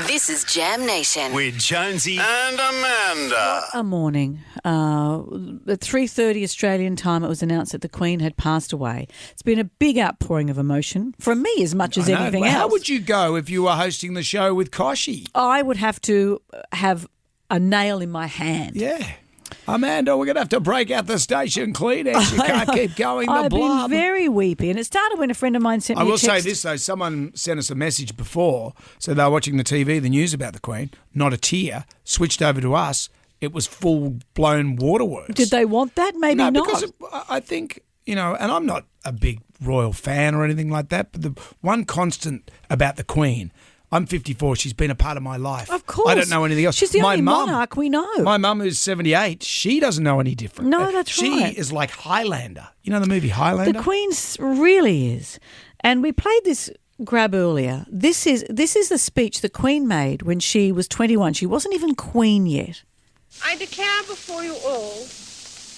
This is Jam Nation. With Jonesy and Amanda. A morning. At 3:30 Australian time, it was announced that the Queen had passed away. It's been a big outpouring of emotion from me as much as anything else. How would you go if you were hosting the show with Koshi? I would have to have a nail in my hand. Yeah. Amanda, we're going to have to break out the station Kleenex. You can't keep going. I've blob. been very weepy, and it started when a friend of mine sent me a text. I will say this, though. Someone sent us a message before, so they were watching the TV, the news about the Queen, not a tear, switched over to us. It was full-blown waterworks. Did they want that? Maybe not. No, because I think, and I'm not a big royal fan or anything like that, but the one constant about the Queen, I'm 54. She's been a part of my life. Of course. I don't know anything else. She's the only monarch we know. My mum, who's 78, she doesn't know any different. No, that's right. She is like Highlander. You know the movie Highlander? The Queen really is. And we played this grab earlier. This is the speech the Queen made when she was 21. She wasn't even Queen yet. I declare before you all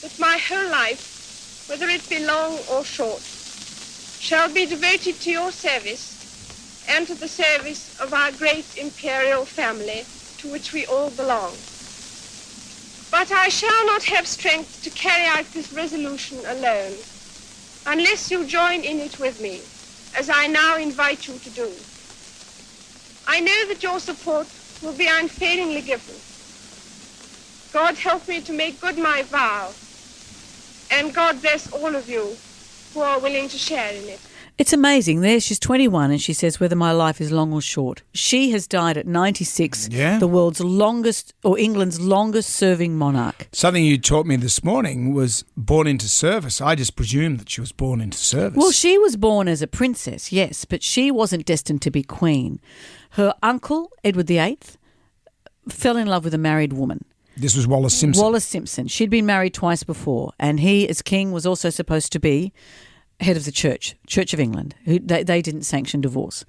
that my whole life, whether it be long or short, shall be devoted to your service and to the service of our great imperial family to which we all belong. But I shall not have strength to carry out this resolution alone, unless you join in it with me, as I now invite you to do. I know that your support will be unfailingly given. God help me to make good my vow, and God bless all of you who are willing to share in it. It's amazing. There, she's 21 and she says, whether my life is long or short. She has died at 96, the world's longest, or England's longest serving monarch. Something you taught me this morning was born into service. I just presumed that she was born into service. Well, she was born as a princess, yes, but she wasn't destined to be queen. Her uncle, Edward VIII, fell in love with a married woman. This was Wallace Simpson. Wallace Simpson. She'd been married twice before, and he, as king, was also supposed to be head of the Church of England. They didn't sanction divorce.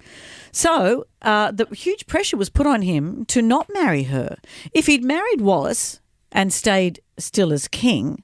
So the huge pressure was put on him to not marry her. If he'd married Wallace and stayed still as king,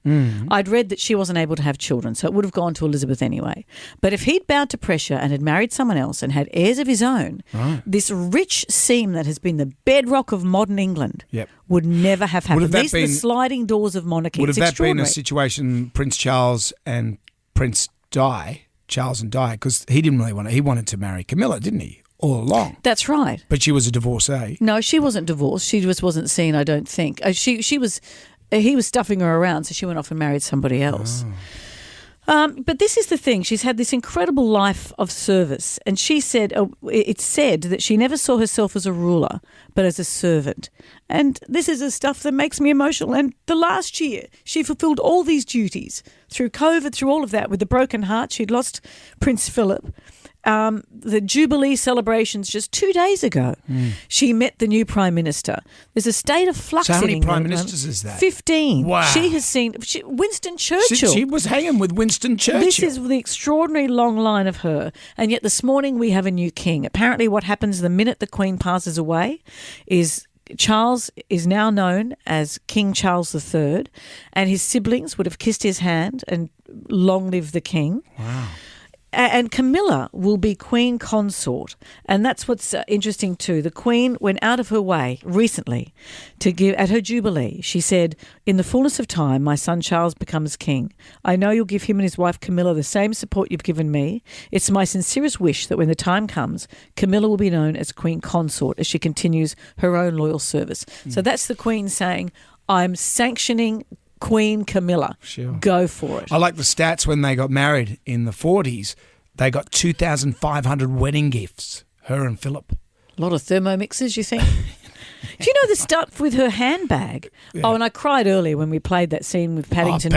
I'd read that she wasn't able to have children, so it would have gone to Elizabeth anyway. But if he'd bowed to pressure and had married someone else and had heirs of his own, this rich seam that has been the bedrock of modern England would never have happened. These are the sliding doors of monarchy. Would have that been a situation Prince Charles and Prince Charles and Di, because he didn't really want it. He wanted to marry Camilla, didn't he, all along? That's right. But she was a divorcee. No, she wasn't divorced. She just wasn't seen, I don't think. He was stuffing her around, so she went off and married somebody else. But this is the thing. She's had this incredible life of service, and she said, it's said that she never saw herself as a ruler, but as a servant. And this is the stuff that makes me emotional. And the last year, she fulfilled all these duties through COVID, through all of that, with a broken heart. She'd lost Prince Philip. The Jubilee celebrations just 2 days ago, she met the new Prime Minister. There's a state of flux. So how many in Prime England. Ministers is that? 15. Wow. She has seen Winston Churchill. She was hanging with Winston Churchill. This is the extraordinary long line of her. And yet this morning we have a new king. Apparently what happens the minute the Queen passes away is Charles is now known as King Charles III, and his siblings would have kissed his hand and long live the king. Wow. And Camilla will be Queen Consort. And that's what's interesting too. The Queen went out of her way recently to give, at her Jubilee, she said, in the fullness of time, my son Charles becomes king. I know you'll give him and his wife Camilla the same support you've given me. It's my sincerest wish that when the time comes, Camilla will be known as Queen Consort as she continues her own loyal service. So that's the Queen saying, I'm sanctioning Queen Camilla. Sure. Go for it. I like the stats when they got married in the 40s. They got 2,500 wedding gifts, her and Philip. A lot of thermomixes, you think? Do you know the stuff with her handbag? Yeah. Oh, and I cried earlier when we played that scene with Paddington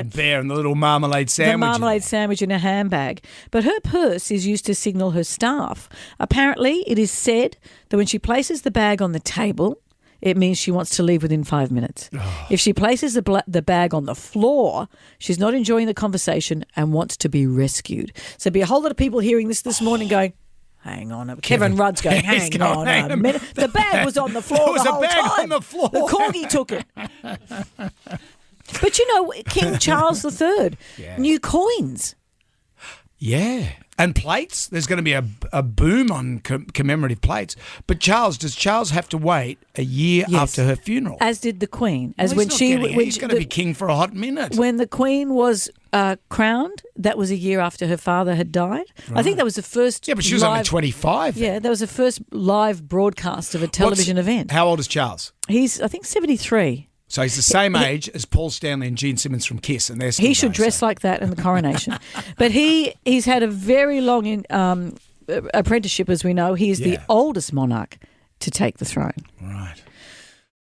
Bear and the little marmalade sandwich. The marmalade sandwich in a handbag. But her purse is used to signal her staff. Apparently, it is said that when she places the bag on the table, it means she wants to leave within 5 minutes. Oh. If she places the bag on the floor, she's not enjoying the conversation and wants to be rescued. So there'll be a whole lot of people hearing this morning going, hang on. Kevin Rudd's going, hang on a minute. The bag was on the floor the whole time. There was a bag on the floor. The corgi took it. But you know, King Charles III, new coins. Yeah. And plates, there's going to be a boom on commemorative plates. But does Charles have to wait a year Yes. after her funeral? As did the Queen. As Well, when he's going to be king for a hot minute. When the Queen was crowned, that was a year after her father had died. I think that was the first. Yeah, but she was only 25. Yeah, that was the first live broadcast of a television event. How old is Charles? He's, I think, 73. So he's the same age as Paul Stanley and Gene Simmons from Kiss, and they're still He should going, dress so. like that in the coronation. But he's had a very long apprenticeship, as we know. He is the oldest monarch to take the throne. Right.